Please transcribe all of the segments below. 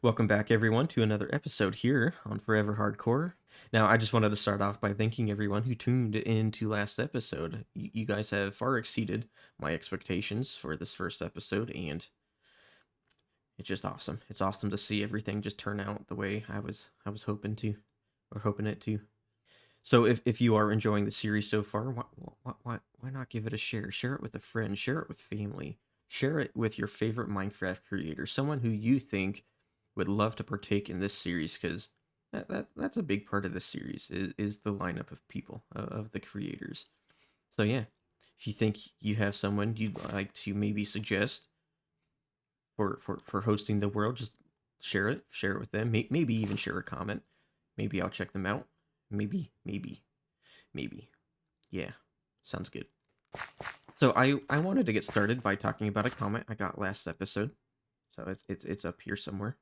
Welcome back, everyone, to another episode here on Forever Hardcore. Now, I just wanted to start off by thanking everyone who tuned into last episode. You guys have far exceeded my expectations for this first episode, and it's just awesome. It's awesome to see everything just turn out the way I was hoping to, or hoping it to. So, if you are enjoying the series so far, why not give it a share? Share it with a friend. Share it with family. Share it with your favorite Minecraft creator, someone who you think would love to partake in this series, because that's a big part of this series is the lineup of people, of the creators. So yeah, if you think you have someone you'd like to maybe suggest for hosting the world, just share it with them. Maybe even share a comment. Maybe I'll check them out. Maybe. Yeah, sounds good. So I wanted to get started by talking about a comment I got last episode. So it's up here somewhere.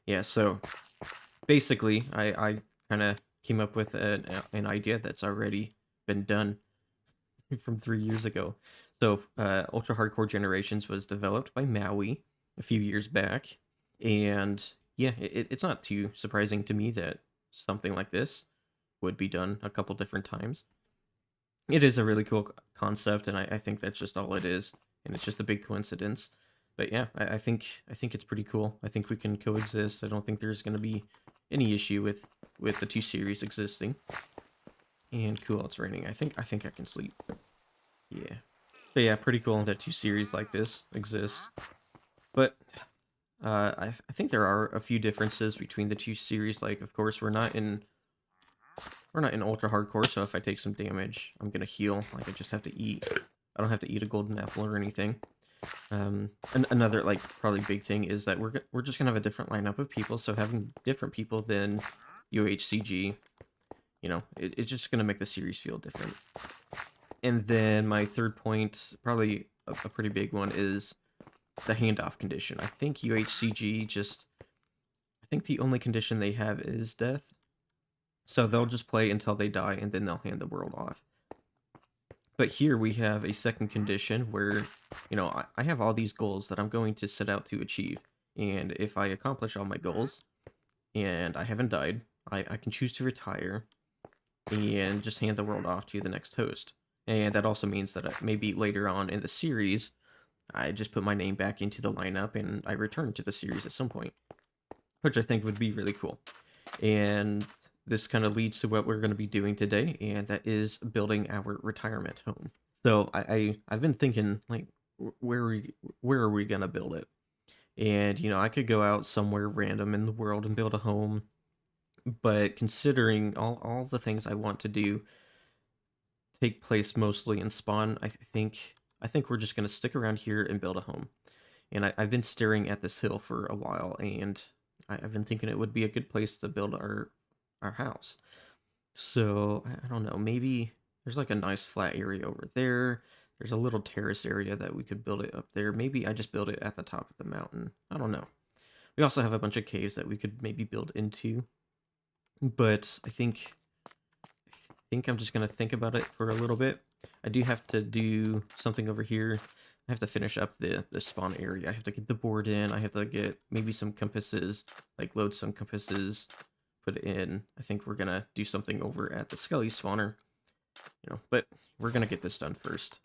Yeah, so basically I kind of came up with an idea that's already been done from 3 years ago. So Ultra Hardcore Generations was developed by Maui a few years back, and yeah, it's not too surprising to me that something like this would be done a couple different times. It is a really cool concept, and I think that's just all it is, and it's just a big coincidence. But yeah, I think it's pretty cool. I think we can coexist. I don't think there's going to be any issue with the two series existing. And cool, it's raining. I think I can sleep. Yeah. But yeah, pretty cool that two series like this exist. But I think there are a few differences between the two series. Like, of course, we're not in ultra hardcore, so if I take some damage, I'm gonna heal. Like, I just have to eat. I don't have to eat a golden apple or anything. Another like probably big thing is that we're just gonna have a different lineup of people. So having different people than UHCG, it's just gonna make the series feel different. And then my third point, probably a pretty big one, is the handoff condition. I think UHCG I think the only condition they have is death. So they'll just play until they die, and then they'll hand the world off. But here we have a second condition where, I have all these goals that I'm going to set out to achieve. And if I accomplish all my goals and I haven't died, I can choose to retire and just hand the world off to the next host. And that also means that maybe later on in the series, I just put my name back into the lineup and I return to the series at some point, which I think would be really cool. And this kind of leads to what we're going to be doing today, and that is building our retirement home. So I've been thinking, like, where are we gonna build it? And I could go out somewhere random in the world and build a home, but considering all the things I want to do take place mostly in spawn, I think we're just gonna stick around here and build a home. And I've been staring at this hill for a while, and I've been thinking it would be a good place to build our house. So I don't know, maybe there's like a nice flat area over there. There's a little terrace area that we could build it up there. Maybe I just build it at the top of the mountain. I don't know. We also have a bunch of caves that we could maybe build into. But I think I'm just gonna think about it for a little bit. I do have to do something over here. I have to finish up the spawn area. I have to get the board in. I have to get maybe some compasses, like load some compasses, put it in. I think we're gonna do something over at the Skelly spawner, but we're gonna get this done first.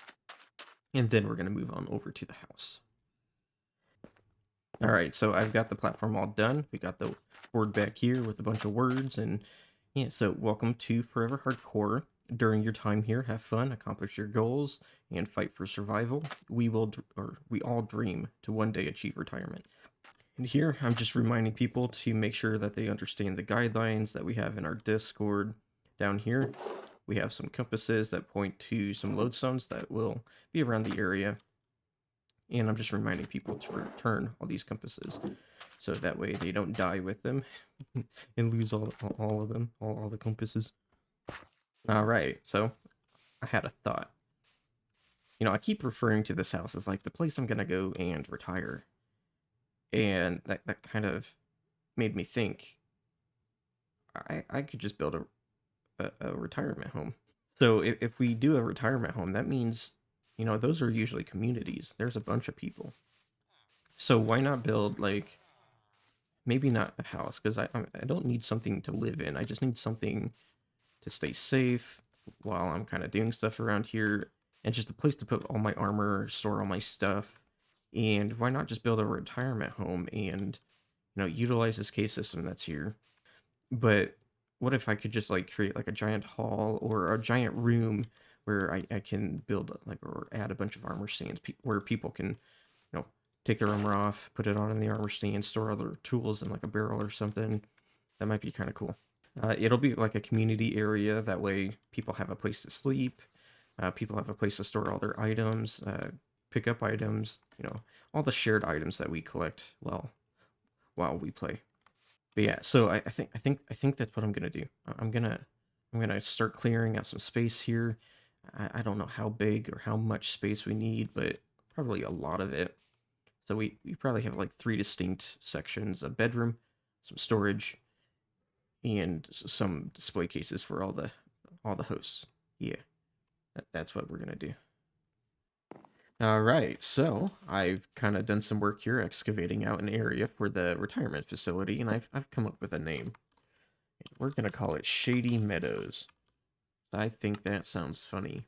And then we're gonna move on over to the house. Alright, so I've got the platform all done. We got the board back here with a bunch of words, and yeah, so welcome to Forever Hardcore. During your time here, have fun, accomplish your goals, and fight for survival. We all dream to one day achieve retirement. And here, I'm just reminding people to make sure that they understand the guidelines that we have in our Discord. Down here, we have some compasses that point to some lodestones that will be around the area. And I'm just reminding people to return all these compasses, so that way they don't die with them and lose all of them, all the compasses. Alright, so I had a thought. I keep referring to this house as like the place I'm gonna go and retire. And that kind of made me think I could just build a retirement home. So if we do a retirement home, that means, those are usually communities. There's a bunch of people. So why not build like maybe not a house, because I don't need something to live in. I just need something to stay safe while I'm kind of doing stuff around here, and just a place to put all my armor, store all my stuff. And why not just build a retirement home and utilize this cave system that's here? But what if I could just like create like a giant hall or a giant room where I can build like or add a bunch of armor stands where people can take their armor off, put it on in the armor stand, store other tools in like a barrel or something. That might be kind of cool. It'll be like a community area. That way, people have a place to sleep. People have a place to store all their items, pick up items. All the shared items that we collect while we play. But yeah, so I think that's what I'm gonna do. I'm gonna start clearing out some space here. I don't know how big or how much space we need, but probably a lot of it. So we probably have like three distinct sections: a bedroom, some storage, and some display cases for all the hosts. Yeah, that's what we're gonna do. All right, so I've kind of done some work here excavating out an area for the retirement facility, and I've come up with a name. We're gonna call it Shady Meadows. I think that sounds funny.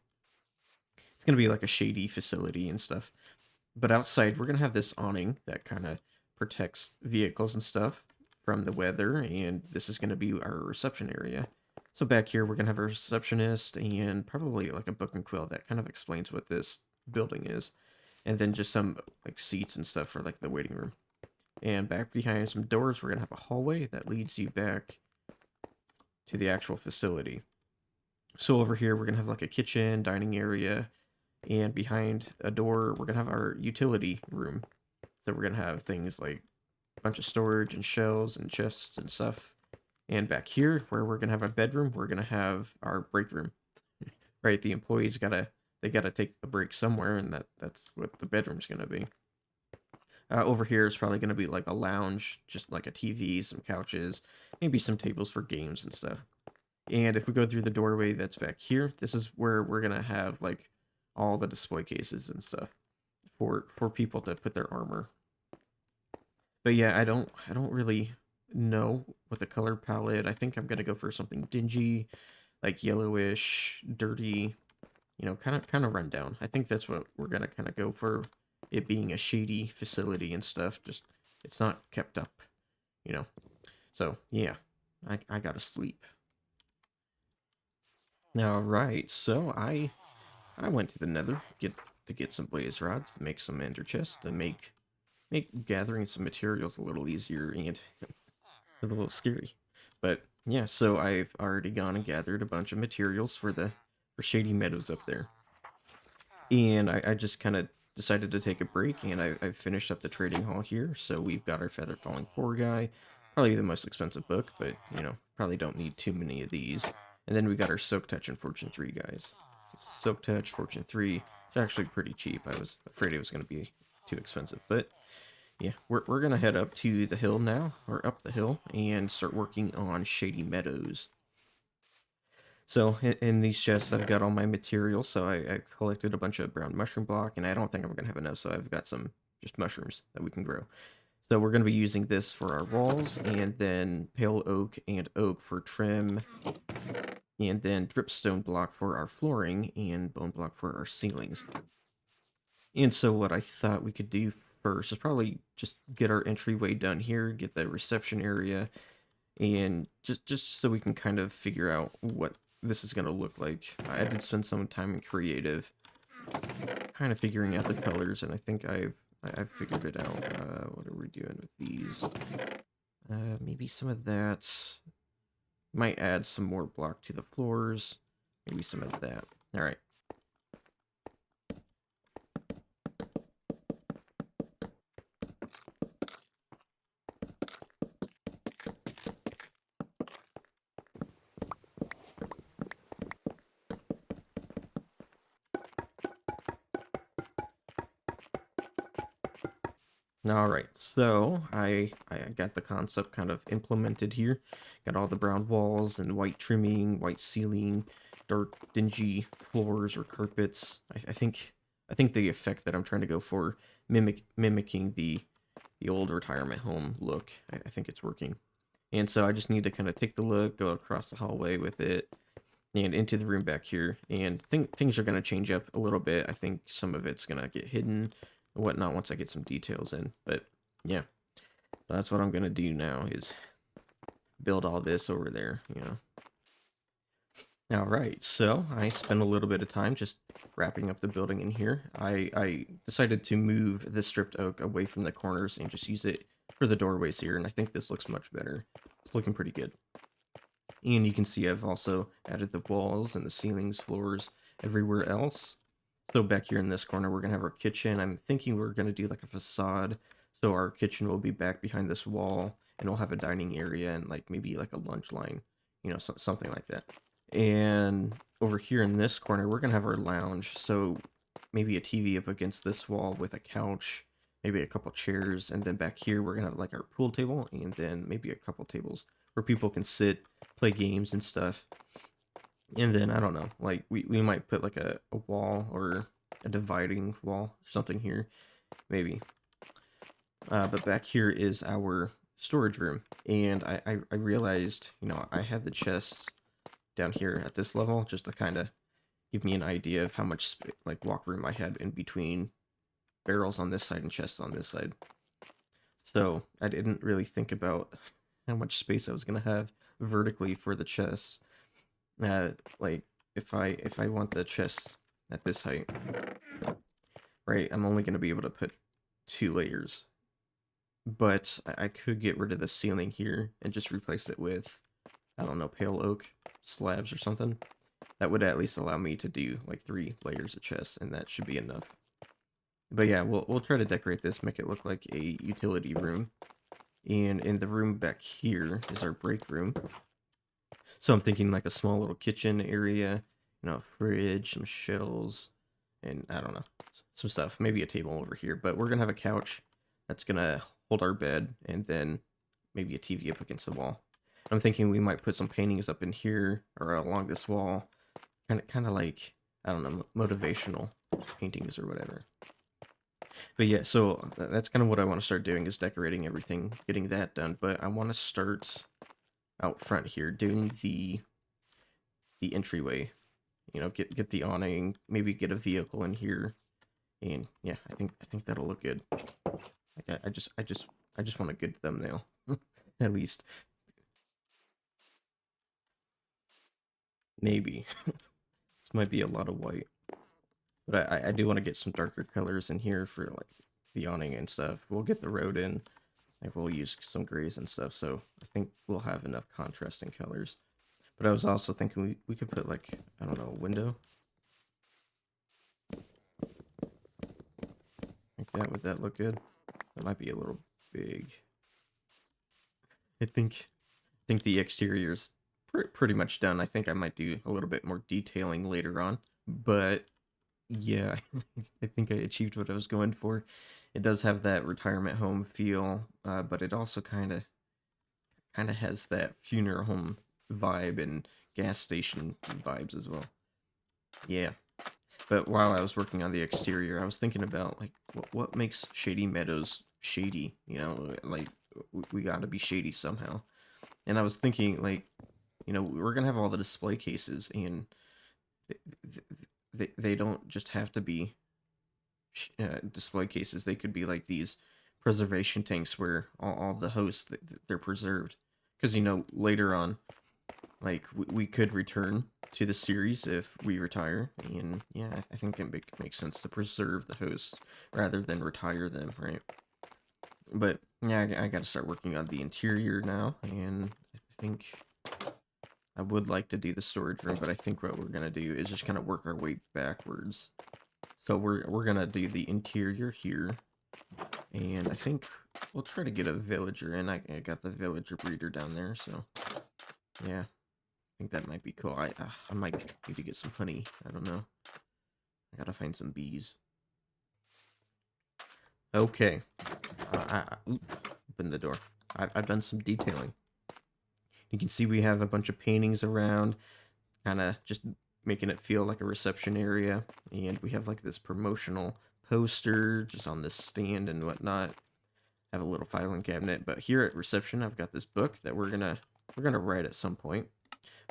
It's gonna be like a shady facility and stuff. But outside, we're gonna have this awning that kind of protects vehicles and stuff from the weather, and this is gonna be our reception area. So back here, we're gonna have a receptionist and probably like a book and quill that kind of explains what this building is, and then just some like seats and stuff for like the waiting room. And back behind some doors, we're gonna have a hallway that leads you back to the actual facility. So over here, we're gonna have like a kitchen, dining area, and behind a door, we're gonna have our utility room. So we're gonna have things like a bunch of storage and shelves and chests and stuff. And back here, where we're gonna have a bedroom, we're gonna have our break room. Right? The employees gotta take a break somewhere, and that's what the bedroom's gonna be. Over here is probably gonna be like a lounge, just like a TV, some couches, maybe some tables for games and stuff. And if we go through the doorway that's back here, this is where we're gonna have like all the display cases and stuff for people to put their armor. But yeah, I don't really know what the color palette. I think I'm gonna go for something dingy, like yellowish, dirty, kind of run down. I think that's what we're gonna kind of go for. It being a shady facility and stuff, just it's not kept up, you know. So yeah, I gotta sleep. All right, so I went to the Nether get some blaze rods to make some ender chests to make gathering some materials a little easier and a little scary. But yeah, so I've already gone and gathered a bunch of materials for Shady Meadows up there. And I just kind of decided to take a break, and I finished up the trading hall here. So we've got our Feather Falling 4 guy, probably the most expensive book, but probably don't need too many of these. And then we got our Soak Touch and Fortune 3 guys. Soak Touch, Fortune 3, it's actually pretty cheap. I was afraid it was going to be too expensive, but yeah, we're gonna head up to the hill now, or up the hill, and start working on Shady Meadows. So in these chests, I've got all my materials. So I collected a bunch of brown mushroom block, and I don't think I'm gonna have enough. So I've got some just mushrooms that we can grow. So we're gonna be using this for our walls, and then pale oak and oak for trim, and then dripstone block for our flooring, and bone block for our ceilings. And so what I thought we could do first is probably just get our entryway done here, get the reception area, and just so we can kind of figure out what this is going to look like. I did spend some time in creative, kind of figuring out the colors, and I think I've figured it out. What are we doing with these? Maybe some of that. Might add some more block to the floors. Maybe some of that. All right. All right, so I got the concept kind of implemented here. Got all the brown walls and white trimming, white ceiling, dark dingy floors or carpets. I think the effect that I'm trying to go for mimicking the old retirement home look. I think it's working. And so I just need to kind of take the look, go across the hallway with it, and into the room back here. And things are going to change up a little bit. I think some of it's going to get hidden and whatnot once I get some details in. But yeah, that's what I'm going to do now is build all this over there, you know. All right, so I spent a little bit of time just wrapping up the building in here. I decided to move the stripped oak away from the corners and just use it for the doorways here, and I think this looks much better. It's looking pretty good. And you can see I've also added the walls and the ceilings, floors, everywhere else. So back here in this corner, we're going to have our kitchen. I'm thinking we're going to do like a facade. So our kitchen will be back behind this wall, and we'll have a dining area and like maybe like a lunch line, you know, something like that. And over here in this corner, we're going to have our lounge. So maybe a TV up against this wall with a couch, maybe a couple chairs. And then back here, we're going to have like our pool table and then maybe a couple tables where people can sit, play games and stuff. And then, I don't know, like we might put like a wall or a dividing wall or something here, maybe. But back here is our storage room. And I realized, you know, I had the chests down here at this level just to kind of give me an idea of how much like walk room I had in between barrels on this side and chests on this side. So I didn't really think about how much space I was gonna have vertically for the chests. Like if I want the chests at this height, right? I'm only gonna be able to put 2 layers, but I could get rid of the ceiling here and just replace it with, I don't know, pale oak slabs or something. That would at least allow me to do like 3 layers of chests, and that should be enough. But yeah, we'll try to decorate this, make it look like a utility room. And in the room back here is our break room. So I'm thinking like a small little kitchen area, you know, a fridge, some shelves, and I don't know, some stuff. Maybe a table over here, but we're gonna have a couch that's gonna hold our bed, and then maybe a TV up against the wall. I'm thinking we might put some paintings up in here or along this wall, kind of like, I don't know, motivational paintings or whatever. But yeah, so that's kind of what I want to start doing is decorating everything, getting that done. But I want to start out front here, doing the entryway. You know, get the awning, maybe get a vehicle in here, and yeah, I think that'll look good. Like I just want a good thumbnail, at least. Maybe this might be a lot of white, but I do want to get some darker colors in here for like the awning and stuff. We'll get the road in. Like we'll use some grays and stuff, so I think we'll have enough contrasting colors. But I was also thinking we could put like, I don't know, a window. Like that, would that look good? That might be a little big. I think the exterior's pretty much done. I think I might do a little bit more detailing later on. But yeah, I think I achieved what I was going for. It does have that retirement home feel, but it also kind of has that funeral home vibe and gas station vibes as well. Yeah. But while I was working on the exterior, I was thinking about like what makes Shady Meadows shady, you know, like we got to be shady somehow. And I was thinking like, you know, we're going to have all the display cases, and they don't just have to be display cases. They could be like these preservation tanks where all the hosts they're preserved, because you know later on, like we could return to the series if we retire, and yeah, I think it makes sense to preserve the hosts rather than retire them, right? But yeah, I got to start working on the interior now, and I think I would like to do the storage room, but I think what we're gonna do is just kind of work our way backwards. So we're gonna do the interior here, and I think we'll try to get a villager in. I got the villager breeder down there, so yeah, I think that might be cool. I might need to get some honey. I don't know. I gotta find some bees. Okay, open the door. I've done some detailing. You can see we have a bunch of paintings around, kind of just making it feel like a reception area, and we have like this promotional poster just on this stand and whatnot. have a little filing cabinet. But here at reception, I've got this book that we're gonna write at some point.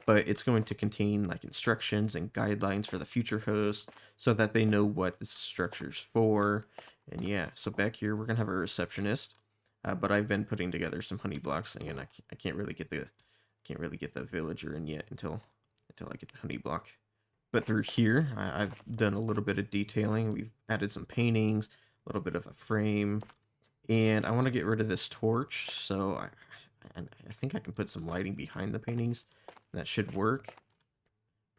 But it's going to contain like instructions and guidelines for the future host so that they know what this structure's for. And yeah, so back here we're gonna have a receptionist. But I've been putting together some honey blocks, and I can't really get the villager in yet until I get the honey block. But through here, I've done a little bit of detailing. We've added some paintings, a little bit of a frame, and I want to get rid of this torch. So I think I can put some lighting behind the paintings. That should work.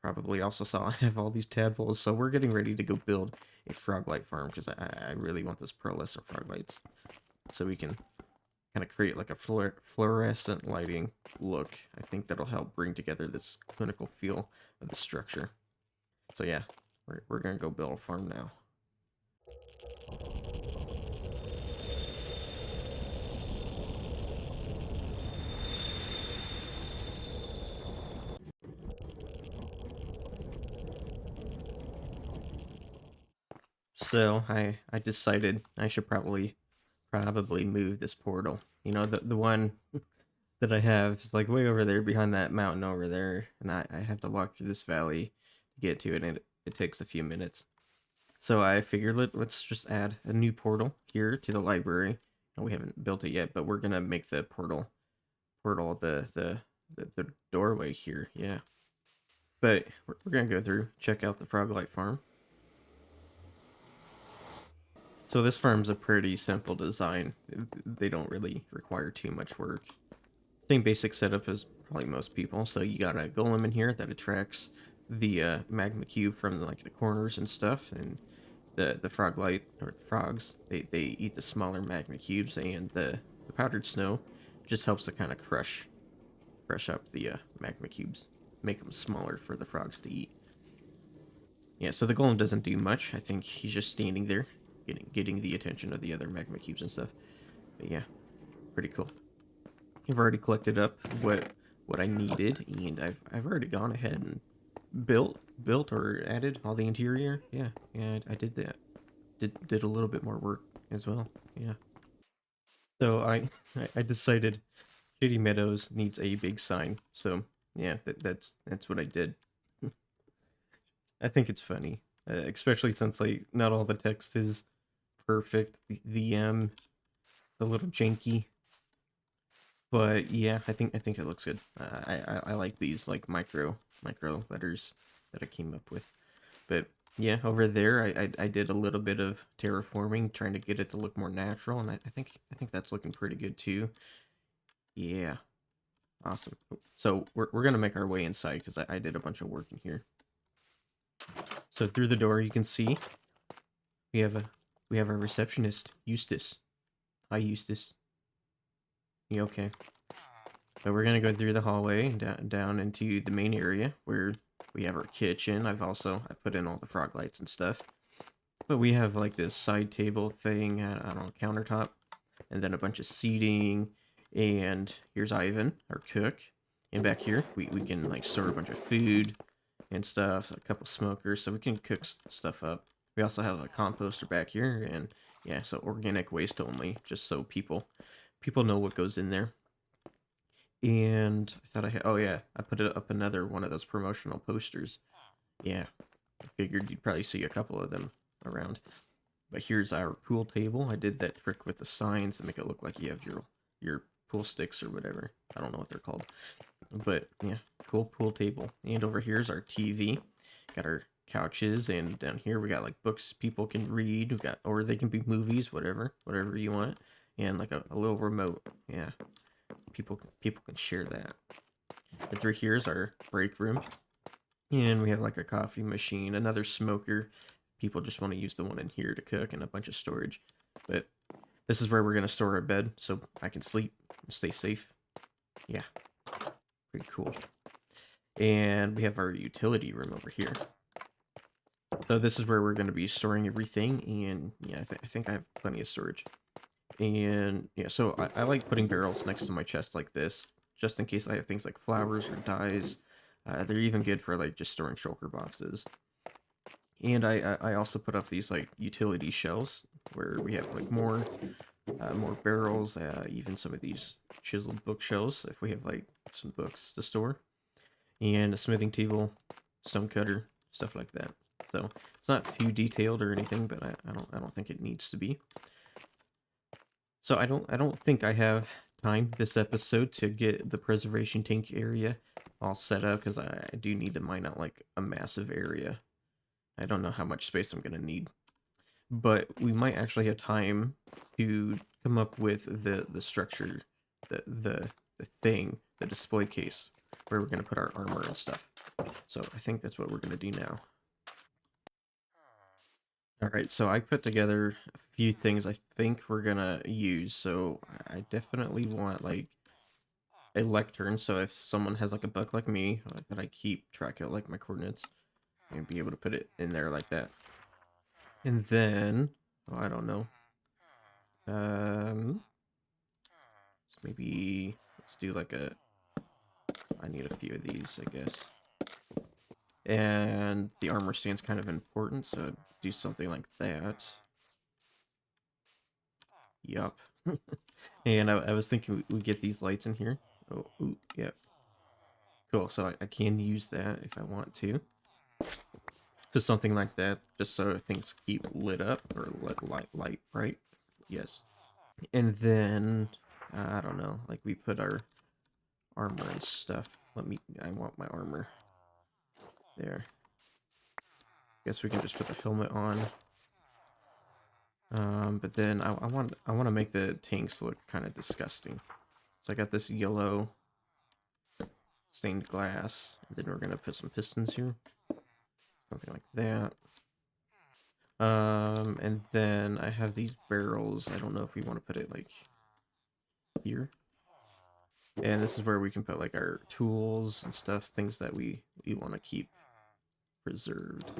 Probably also saw I have all these tadpoles, so we're getting ready to go build a frog light farm because I really want this pearlescent frog lights, so we can kind of create like a fluorescent lighting look. I think that'll help bring together this clinical feel of the structure. So yeah, we're gonna go build a farm now. So I decided I should probably move this portal. You know, the one that I have is like way over there behind that mountain over there, and I have to walk through this valley to get to it, and it takes a few minutes. So I figured let's just add a new portal here to the library. And we haven't built it yet, but we're gonna make the portal the doorway here. Yeah. But we're gonna go through, check out the Froglight farm. So this farm's a pretty simple design. They don't really require too much work. Same basic setup as probably most people. So you got a golem in here that attracts the magma cube from like the corners and stuff, and the frog light or frogs they eat the smaller magma cubes, and the powdered snow just helps to kind of crush up the magma cubes, make them smaller for the frogs to eat. Yeah, so the golem doesn't do much. I think he's just standing there, getting the attention of the other magma cubes and stuff. But yeah, pretty cool. I've already collected up what I needed, and I've already gone ahead and built or added all the interior. Yeah, I did that. Did a little bit more work as well. Yeah. So I decided Shady Meadows needs a big sign. So yeah, that's what I did. I think it's funny, especially since like not all the text is perfect. The it's a little janky, but yeah, I think it looks good. I like these like micro letters that I came up with. But yeah, over there I did a little bit of terraforming, trying to get it to look more natural, and I think that's looking pretty good too. Yeah, awesome. So we're gonna make our way inside because I did a bunch of work in here. So through the door you can see we have a we have our receptionist, Eustace. Hi, Eustace. You okay? So we're gonna go through the hallway and down into the main area where we have our kitchen. I put in all the frog lights and stuff. But we have like this side table thing I don't know, countertop, and then a bunch of seating. And here's Ivan, our cook. And back here we can like store a bunch of food and stuff, a couple smokers, so we can cook stuff up. We also have a composter back here, and yeah, so organic waste only, just so people know what goes in there. And I thought I had, oh yeah, I put it up another one of those promotional posters. Yeah, I figured you'd probably see a couple of them around. But here's our pool table. I did that trick with the signs to make it look like you have your pool sticks or whatever. I don't know what they're called. But yeah, cool pool table. And over here's our TV. Got our couches, and down here we got like books people can read. We got, or they can be movies, whatever you want. And like a little remote. Yeah, people can share that. And through here's our break room. And we have like a coffee machine, another smoker. People just want to use the one in here to cook, and a bunch of storage. But this is where we're going to store our bed so I can sleep and stay safe. Yeah, pretty cool. And we have our utility room over here. So this is where we're going to be storing everything, and yeah, I think I have plenty of storage. And yeah, so I like putting barrels next to my chest like this, just in case I have things like flowers or dyes. They're even good for like just storing shulker boxes. And I also put up these like utility shelves where we have like more more barrels, even some of these chiseled bookshelves if we have like some books to store, and a smithing table, stone cutter, stuff like that. So it's not too detailed or anything, but I don't think it needs to be. So I don't think I have time this episode to get the preservation tank area all set up, because I do need to mine out like a massive area. I don't know how much space I'm gonna need, but we might actually have time to come up with the structure, the thing, the display case where we're gonna put our armor and stuff. So I think that's what we're gonna do now. All right, so I put together a few things I think we're gonna use. So I definitely want like a lectern, so if someone has like a buck like me that I keep track of like my coordinates, and be able to put it in there like that. And then, oh, I don't know. So maybe let's do like a. I need a few of these, I guess. And the armor stand's kind of important, so do something like that. Yup. And I was thinking we get these lights in here. Oh, ooh, yeah. Cool, so I can use that if I want to. So something like that, just so things keep lit up, or light bright. Yes. And then, I don't know, like we put our armor and stuff. I want my armor. There. Guess we can just put the helmet on. But then I want to make the tanks look kind of disgusting. So I got this yellow stained glass, and then we're gonna put some pistons here, something like that. And then I have these barrels. I don't know if we want to put it like here. And this is where we can put like our tools and stuff, things that we want to keep preserved.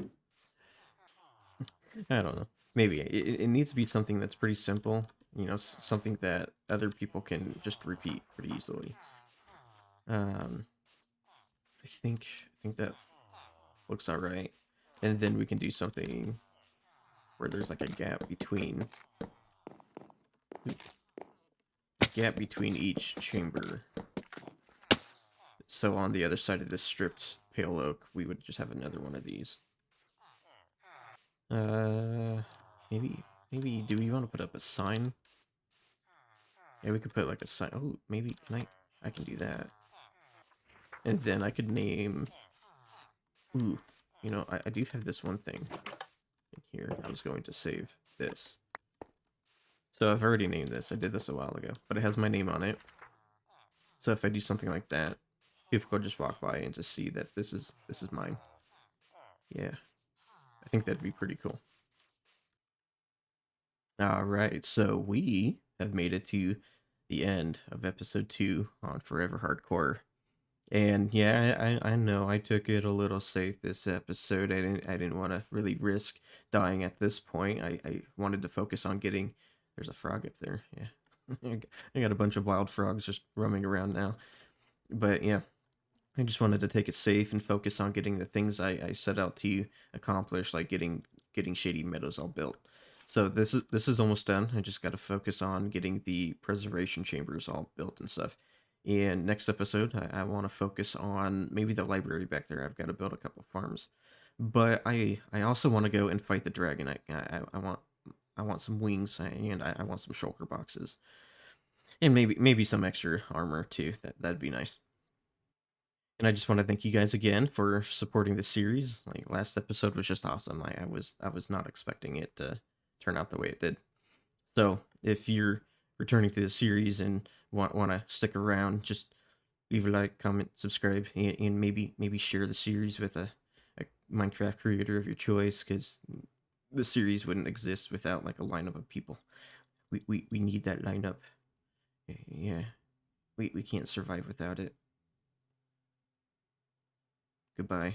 I don't know. Maybe it needs to be something that's pretty simple. You know, something that other people can just repeat pretty easily. Um, I think that looks all right. And then we can do something where there's like a gap between each chamber. So on the other side of this stripped pale oak, we would just have another one of these. Uh, maybe do we want to put up a sign? Yeah, we could put like a sign. Oh, maybe I can do that. And then I could name. Ooh, you know, I do have this one thing in here. I was going to save this. So I've already named this. I did this a while ago, but it has my name on it. So if I do something like that, people could just walk by and just see that this is mine. Yeah, I think that'd be pretty cool. All right, so we have made it to the end of episode 2 on Forever Hardcore. And yeah, I know I took it a little safe this episode. I didn't want to really risk dying at this point. I wanted to focus on getting. There's a frog up there. Yeah, I got a bunch of wild frogs just roaming around now. But yeah, I just wanted to take it safe and focus on getting the things I set out to accomplish, like getting Shady Meadows all built. So this is almost done. I just got to focus on getting the preservation chambers all built and stuff. And next episode, I want to focus on maybe the library back there. I've got to build a couple farms, but I also want to go and fight the dragon. I want some wings, and I want some shulker boxes, and maybe some extra armor too. That'd be nice. And I just want to thank you guys again for supporting the series. Like last episode was just awesome. I was not expecting it to turn out the way it did. So if you're returning to the series and want to stick around, just leave a like, comment, subscribe, and maybe share the series with a Minecraft creator of your choice, because the series wouldn't exist without like a lineup of people. We need that lineup. Yeah, we can't survive without it. Goodbye.